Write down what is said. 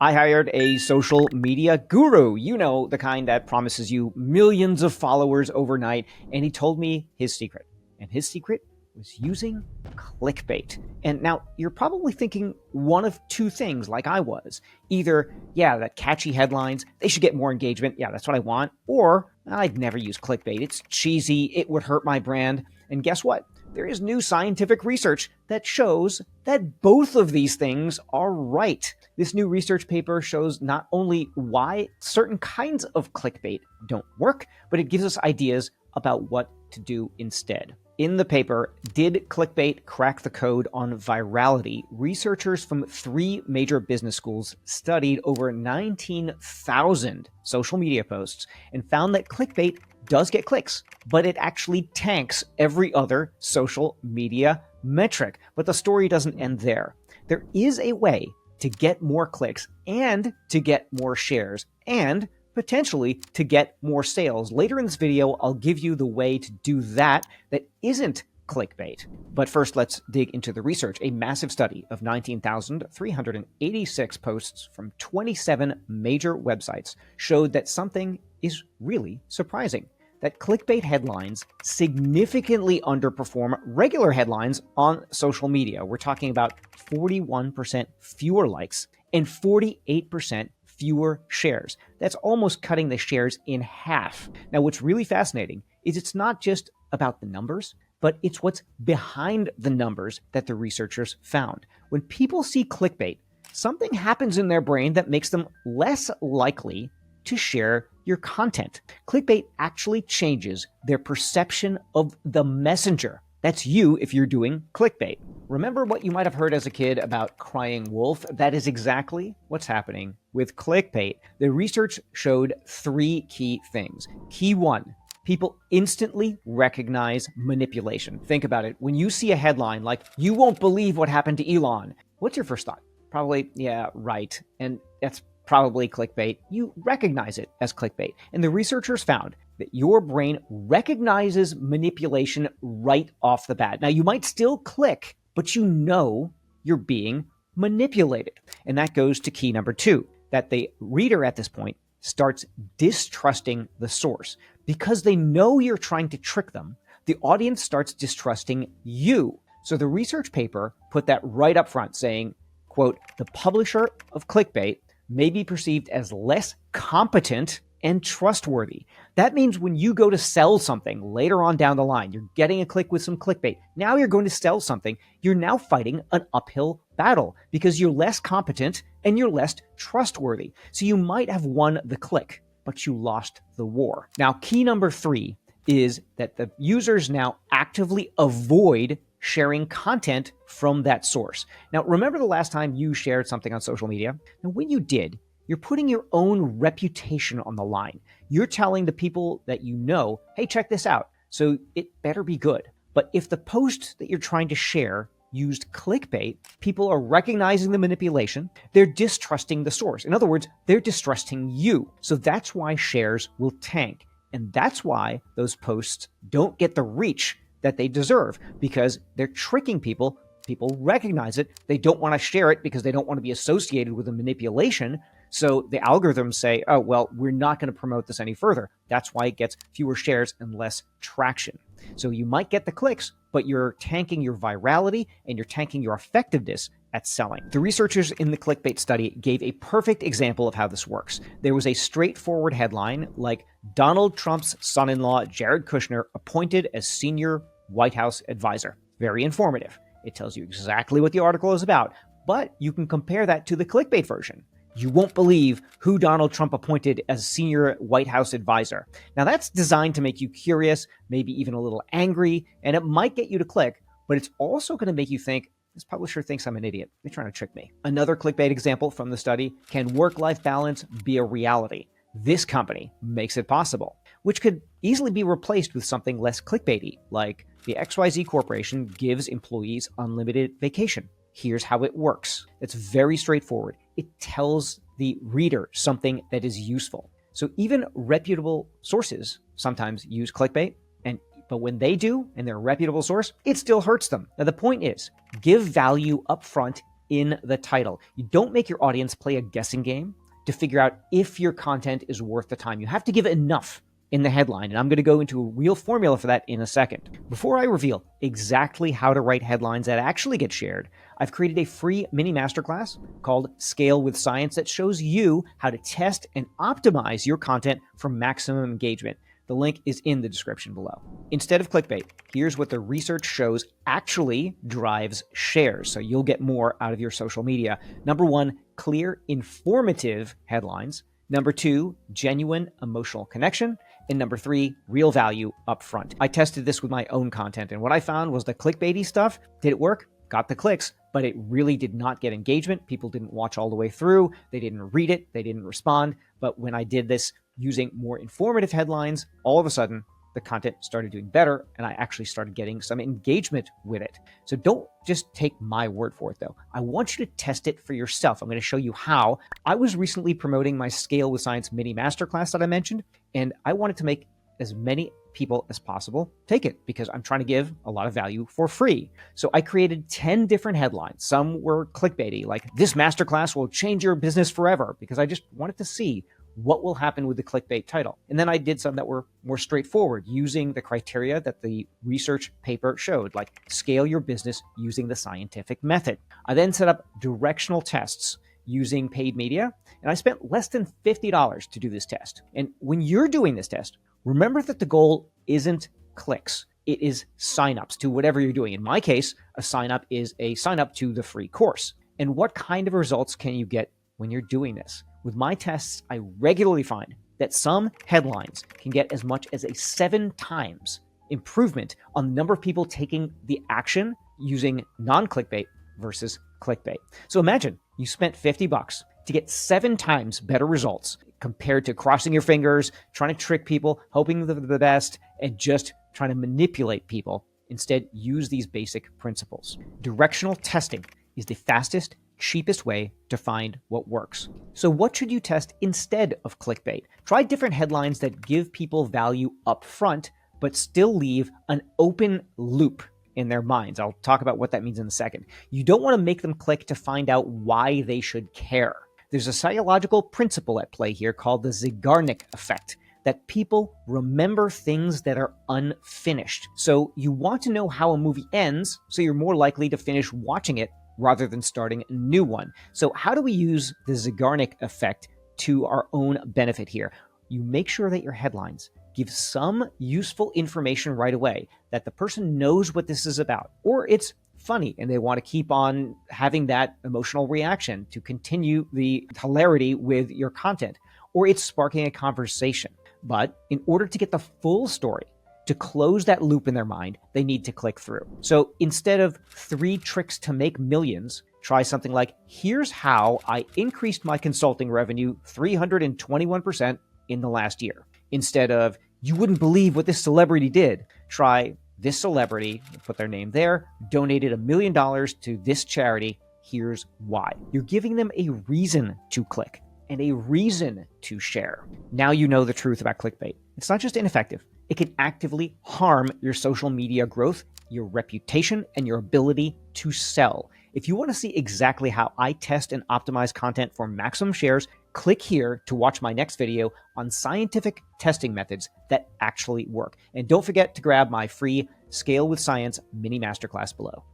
I hired a social media guru, you know, the kind that promises you millions of followers overnight, and he told me his secret. And his secret was using clickbait. And now you're probably thinking one of two things, like I was. Either, yeah, that catchy headlines, they should get more engagement. Yeah, that's what I want. Or, I'd never use clickbait. It's cheesy. It would hurt my brand. And guess what? There is new scientific research that shows that both of these things are right. This new research paper shows not only why certain kinds of clickbait don't work, but it gives us ideas about what to do instead. In the paper, Did Clickbait Crack the Code on Virality? Researchers from 3 major business schools studied over 19,000 social media posts and found that clickbait does get clicks, but it actually tanks every other social media metric. But the story doesn't end there. There is a way to get more clicks and to get more shares and potentially to get more sales. Later in this video, I'll give you the way to do that isn't clickbait. But first, let's dig into the research. A massive study of 19,386 posts from 27 major websites showed that something is really surprising. That clickbait headlines significantly underperform regular headlines on social media. We're talking about 41% fewer likes and 48% fewer shares. That's almost cutting the shares in half. Now, what's really fascinating is it's not just about the numbers, but it's what's behind the numbers that the researchers found. When people see clickbait, something happens in their brain that makes them less likely to share your content. Clickbait actually changes their perception of the messenger. That's you if you're doing clickbait. Remember what you might have heard as a kid about crying wolf? That is exactly what's happening with clickbait. The research showed 3 key things. Key 1, people instantly recognize manipulation. Think about it. When you see a headline like, "You won't believe what happened to Elon," what's your first thought? Probably, yeah, right. And that's probably clickbait. You recognize it as clickbait. And the researchers found that your brain recognizes manipulation right off the bat. Now, you might still click, but you know you're being manipulated. And that goes to key number 2, that the reader at this point starts distrusting the source. Because they know you're trying to trick them, the audience starts distrusting you. So the research paper put that right up front, saying, quote, "The publisher of clickbait may be perceived as less competent and trustworthy." That means when you go to sell something later on down the line, you're getting a click with some clickbait. Now you're going to sell something. You're now fighting an uphill battle because you're less competent and you're less trustworthy. So you might have won the click, but you lost the war. Now, key number 3 is that the users now actively avoid sharing content from that source. Now, remember the last time you shared something on social media? Now, when you did, you're putting your own reputation on the line. You're telling the people that you know, hey, check this out. So it better be good. But if the post that you're trying to share used clickbait, people are recognizing the manipulation. They're distrusting the source. In other words, they're distrusting you. So that's why shares will tank. And that's why those posts don't get the reach that they deserve, because they're tricking people. People recognize it. They don't want to share it because they don't want to be associated with a manipulation. So the algorithms say, oh, well, we're not going to promote this any further. That's why it gets fewer shares and less traction. So you might get the clicks, but you're tanking your virality and you're tanking your effectiveness at selling. The researchers in the clickbait study gave a perfect example of how this works. There was a straightforward headline like, "Donald Trump's son-in-law, Jared Kushner, appointed as senior White House advisor." Very informative. It tells you exactly what the article is about, but you can compare that to the clickbait version. "You won't believe who Donald Trump appointed as senior White House advisor." Now that's designed to make you curious, maybe even a little angry, and it might get you to click, but it's also going to make you think, this publisher thinks I'm an idiot. They're trying to trick me. Another clickbait example from the study: can work-life balance be a reality? This company makes it possible, which could easily be replaced with something less clickbaity, like the XYZ Corporation gives employees unlimited vacation. Here's how it works. It's very straightforward. It tells the reader something that is useful. So even reputable sources sometimes use clickbait, but when they do, and they're a reputable source, it still hurts them. Now the point is, give value up front in the title. You don't make your audience play a guessing game to figure out if your content is worth the time. You have to give enough in the headline, and I'm going to go into a real formula for that in a second. Before I reveal exactly how to write headlines that actually get shared, I've created a free mini masterclass called Scale with Science that shows you how to test and optimize your content for maximum engagement. The link is in the description below. Instead of clickbait, here's what the research shows actually drives shares, so you'll get more out of your social media. Number one, clear, informative headlines. Number two, genuine emotional connection. And number three, real value upfront. I tested this with my own content, and what I found was the clickbaity stuff, did it work? Got the clicks, but it really did not get engagement. People didn't watch all the way through. They didn't read it. They didn't respond. But when I did this using more informative headlines, all of a sudden, the content started doing better, and I actually started getting some engagement with it. So don't just take my word for it, though. I want you to test it for yourself. I'm going to show you how. I was recently promoting my Scale with Science mini masterclass that I mentioned, and I wanted to make as many people as possible take it because I'm trying to give a lot of value for free. So I created 10 different headlines. Some were clickbaity, like "This masterclass will change your business forever," because I just wanted to see what will happen with the clickbait title. And then I did some that were more straightforward, using the criteria that the research paper showed, like scale your business using the scientific method. I then set up directional tests using paid media, and I spent less than $50 to do this test. And when you're doing this test, remember that the goal isn't clicks. It is signups to whatever you're doing. In my case, a signup is a sign up to the free course. And what kind of results can you get when you're doing this? With my tests, I regularly find that some headlines can get as much as a 7 times improvement on the number of people taking the action using non-clickbait versus clickbait. So imagine you spent $50 to get 7 times better results compared to crossing your fingers, trying to trick people, hoping for the best, and just trying to manipulate people. Instead, use these basic principles. Directional testing is the fastest, cheapest way to find what works. So what should you test instead of clickbait? Try different headlines that give people value up front, but still leave an open loop in their minds. I'll talk about what that means in a second. You don't want to make them click to find out why they should care. There's a psychological principle at play here called the Zeigarnik effect, that people remember things that are unfinished. So you want to know how a movie ends, so you're more likely to finish watching it rather than starting a new one. So how do we use the Zeigarnik effect to our own benefit here? You make sure that your headlines give some useful information right away, that the person knows what this is about, or it's funny and they want to keep on having that emotional reaction to continue the hilarity with your content, or it's sparking a conversation. But in order to get the full story, to close that loop in their mind, they need to click through. So instead of 3 tricks to make millions, try something like, "Here's how I increased my consulting revenue 321% in the last year." Instead of, "You wouldn't believe what this celebrity did," try, "This celebrity," put their name there, "donated $1 million to this charity. Here's why." You're giving them a reason to click and a reason to share. Now you know the truth about clickbait. It's not just ineffective. It can actively harm your social media growth, your reputation, and your ability to sell. If you want to see exactly how I test and optimize content for maximum shares, click here to watch my next video on scientific testing methods that actually work. And don't forget to grab my free Scale with Science mini masterclass below.